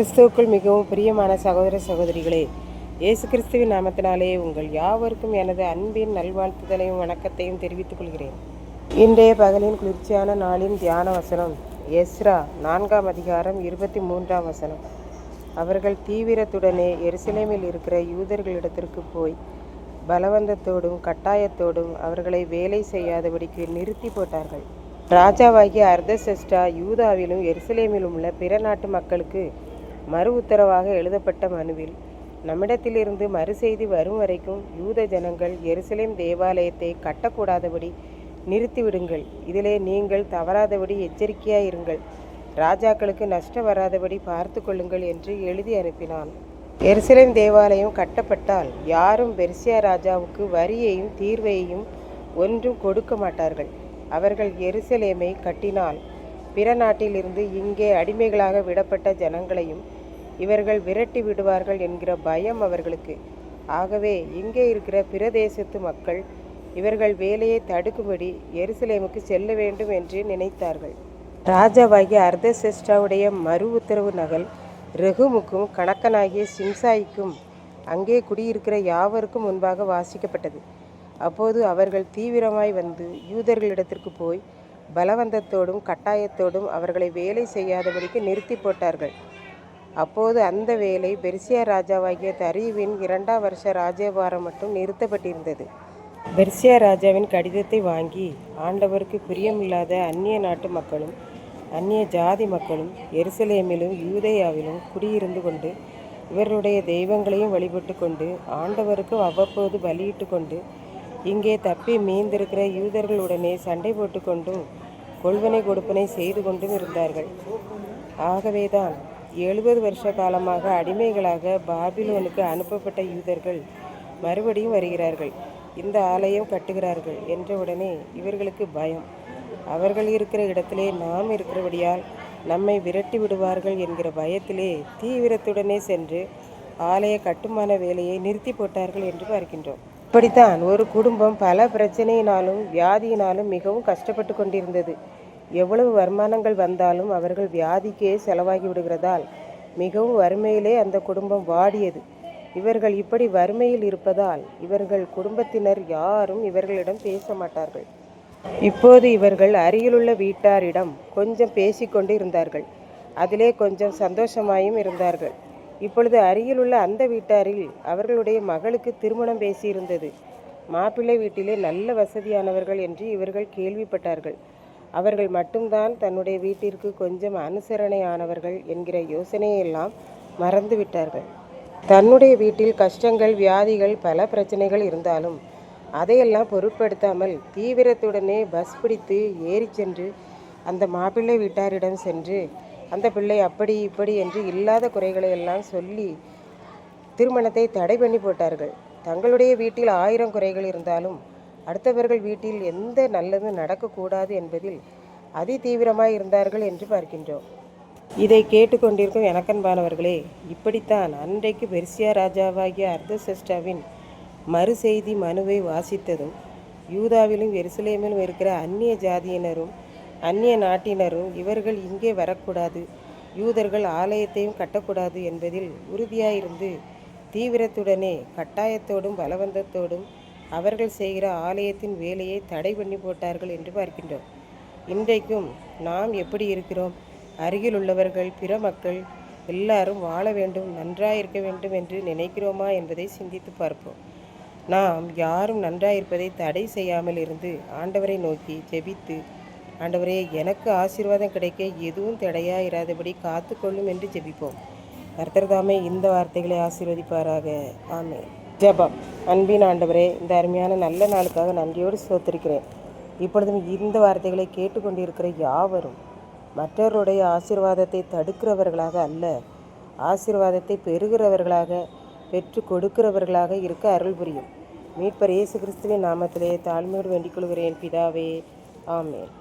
கிறிஸ்துவுக்குள் மிகவும் பிரியமான சகோதர சகோதரிகளே, இயேசு கிறிஸ்துவின் நாமத்தினாலே உங்கள் யாவருக்கும் எனது அன்பின் நல்வாழ்த்துதலையும் வணக்கத்தையும் தெரிவித்துக் கொள்கிறேன். இன்றைய பகலின் குளிர்ச்சியான நாளின் தியான வசனம் எஸ்ரா 4ஆம் அதிகாரம் 23ஆம் வசனம். அவர்கள் தீவிரத்துடனே எருசலேமில் இருக்கிற யூதர்களிடத்திற்கு போய் பலவந்தத்தோடும் கட்டாயத்தோடும் அவர்களை வேலை செய்யாதபடிக்கு நிறுத்தி போட்டார்கள். ராஜாவாகிய அர்தசஷ்டா யூதாவிலும் எருசலேமிலும் உள்ள பிற நாட்டு மக்களுக்கு மறு உத்தரவாக எழுதப்பட்ட மனுவில், நம்மிடத்திலிருந்து மறு செய்தி வரும் வரைக்கும் யூத ஜனங்கள் எருசலேம் தேவாலயத்தை கட்டக்கூடாதபடி நிறுத்திவிடுங்கள். இதிலே நீங்கள் தவறாதபடி எச்சரிக்கையாயிருங்கள். ராஜாக்களுக்கு நஷ்டம் வராதபடி பார்த்து கொள்ளுங்கள் என்று எழுதி அனுப்பினான். எருசலேம் தேவாலயம் கட்டப்பட்டால் யாரும் பெர்சியா ராஜாவுக்கு வரியையும் தீர்வையும் ஒன்றும் கொடுக்க மாட்டார்கள். அவர்கள் எருசலேமை கட்டினால் பிற நாட்டிலிருந்து இங்கே அடிமைகளாக விடப்பட்ட ஜனங்களையும் இவர்கள் விரட்டி விடுவார்கள் என்கிற பயம் அவர்களுக்கு. ஆகவே இங்கே இருக்கிற பிற தேசத்து மக்கள் இவர்கள் வேலையை தடுக்கும்படி எருசலேமுக்கு செல்ல வேண்டும் என்று நினைத்தார்கள். ராஜாவாகிய அர்தசஷ்டாவுடைய மறு உத்தரவு நகல் ரெகுமுக்கும் கணக்கனாகிய சிம்சாய்க்கும் அங்கே குடியிருக்கிற யாவருக்கும் முன்பாக வாசிக்கப்பட்டது. அப்போது அவர்கள் தீவிரமாய் வந்து யூதர்களிடத்திற்கு போய் பலவந்தத்தோடும் கட்டாயத்தோடும் அவர்களை வேலை செய்யாதபடிக்கு நிறுத்தி போட்டார்கள். அப்போது அந்த வேலை பெர்சியா ராஜாவாகிய தரியுவின் 2ஆம் வருஷ ராஜ்யபாரம் மட்டும் நிறுத்தப்பட்டிருந்தது. பெர்சியா ராஜாவின் கடிதத்தை வாங்கி ஆண்டவருக்கு பிரியமில்லாத அந்நிய நாட்டு மக்களும் அந்நிய ஜாதி மக்களும் எருசலேமிலும் யூதேயாவிலும் குடியிருந்து கொண்டு இவர்களுடைய தெய்வங்களையும் வழிபட்டு கொண்டு ஆண்டவருக்கு அவ்வப்போது பலியிட்டு கொண்டு இங்கே தப்பி மீந்திருக்கிற யூதர்களுடனே சண்டை போட்டு கொண்டும் கொள்வனை கொடுப்பனை செய்து கொண்டும் இருந்தார்கள். ஆகவேதான் 70 வருஷ காலமாக அடிமைகளாக பாபிலோனுக்கு அனுப்பப்பட்ட யூதர்கள் மறுபடியும் வருகிறார்கள், இந்த ஆலயம் கட்டுகிறார்கள் என்றவுடனே இவர்களுக்கு பயம். அவர்கள் இருக்கிற இடத்திலே நாம் இருக்கிறபடியால் நம்மை விரட்டி விடுவார்கள் என்கிற பயத்திலே தீவிரத்துடனே சென்று ஆலய கட்டுமான வேலையை நிறுத்தி போட்டார்கள் என்று பார்க்கின்றோம். இப்படித்தான் ஒரு குடும்பம் பல பிரச்சனையினாலும் வியாதியினாலும் மிகவும் கஷ்டப்பட்டு கொண்டிருந்தது. எவ்வளவு வருமானங்கள் வந்தாலும் அவர்கள் வியாதிக்கே செலவாகி விடுகிறதால் மிகவும் வறுமையிலே அந்த குடும்பம் வாடியது. இவர்கள் இப்படி வறுமையில் இருப்பதால் இவர்கள் குடும்பத்தினர் யாரும் இவர்களிடம் பேச மாட்டார்கள். இப்போது இவர்கள் அருகிலுள்ள வீட்டாரிடம் கொஞ்சம் பேசிக்கொண்டு இருந்தார்கள். அதிலே கொஞ்சம் சந்தோஷமாயும் இருந்தார்கள். இப்பொழுது அருகிலுள்ள அந்த வீட்டாரில் அவர்களுடைய மகளுக்கு திருமணம் பேசியிருந்தது. மாப்பிள்ளை வீட்டிலே நல்ல வசதியானவர்கள் என்று இவர்கள் கேள்விப்பட்டார்கள். அவர்கள் மட்டும்தான் தன்னுடைய வீட்டிற்கு கொஞ்சம் அனுசரணையானவர்கள் என்கிற யோசனையெல்லாம் மறந்து விட்டார்கள். தன்னுடைய வீட்டில் கஷ்டங்கள் வியாதிகள் பல பிரச்சனைகள் இருந்தாலும் அதையெல்லாம் பொருட்படுத்தாமல் தீவிரத்துடனே பஸ் பிடித்து ஏறி சென்று அந்த மாப்பிள்ளை வீட்டாரிடம் சென்று அந்த பிள்ளை அப்படி இப்படி என்று இல்லாத குறைகளை எல்லாம் சொல்லி திருமணத்தை தடை பண்ணி போட்டார்கள். தங்களுடைய வீட்டில் 1000 குறைகள் இருந்தாலும் அடுத்தவர்கள் வீட்டில் எந்த நல்லதும் நடக்கக்கூடாது என்பதில் அதி தீவிரமாய் இருந்தார்கள் என்று பார்க்கின்றோம். இதை கேட்டுக்கொண்டிருக்கும் எனக்கன்பானவர்களே, இப்படித்தான் அன்றைக்கு பெர்சியா ராஜாவாகிய அர்தசஷ்டாவின் மறு செய்தி மனுவை வாசித்ததும் யூதாவிலும் எருசலேமிலும் இருக்கிற அந்நிய ஜாதியினரும் அந்நிய நாட்டினரும் இவர்கள் இங்கே வரக்கூடாது, யூதர்கள் ஆலயத்தையும் கட்டக்கூடாது என்பதில் உறுதியாயிருந்து தீவிரத்துடனே கட்டாயத்தோடும் பலவந்தத்தோடும் அவர்கள் செய்கிற ஆலயத்தின் வேலையை தடை பண்ணி போட்டார்கள் என்று பார்க்கின்றோம். இன்றைக்கும் நாம் எப்படி இருக்கிறோம்? அருகில் உள்ளவர்கள் பிற மக்கள் எல்லாரும் வாழ வேண்டும், நன்றாயிருக்க வேண்டும் என்று நினைக்கிறோமா என்பதை சிந்தித்து பார்ப்போம். நாம் யாரும் நன்றாயிருப்பதை தடை செய்யாமல் இருந்து ஆண்டவரை நோக்கி ஜெபித்து, ஆண்டவரே எனக்கு ஆசீர்வாதம் கிடைக்க எதுவும் தடையாயிராதபடி காத்து கொள்ளும் என்று ஜெபிப்போம். கர்த்தர் தாமே இந்த வார்த்தைகளை ஆசீர்வதிப்பாராக. ஆமென். ஜெபம். அன்பின் ஆண்டவரே, இந்த அருமையான நல்ல நாளுக்காக நன்றியோடு ஸ்தோத்திரிக்கிறேன். இப்பொழுதும் இந்த வார்த்தைகளை கேட்டுக்கொண்டிருக்கிற யாவரும் மற்றவருடைய ஆசீர்வாதத்தை தடுக்கிறவர்களாக அல்ல, ஆசீர்வாதத்தை பெறுகிறவர்களாக பெற்று கொடுக்கிறவர்களாக இருக்க அருள் புரியும். மீட்பர் இயேசு கிறிஸ்துவின் நாமத்திலே தாழ்மையோடு வேண்டிக் கொள்கிறேன் பிதாவே. ஆமென்.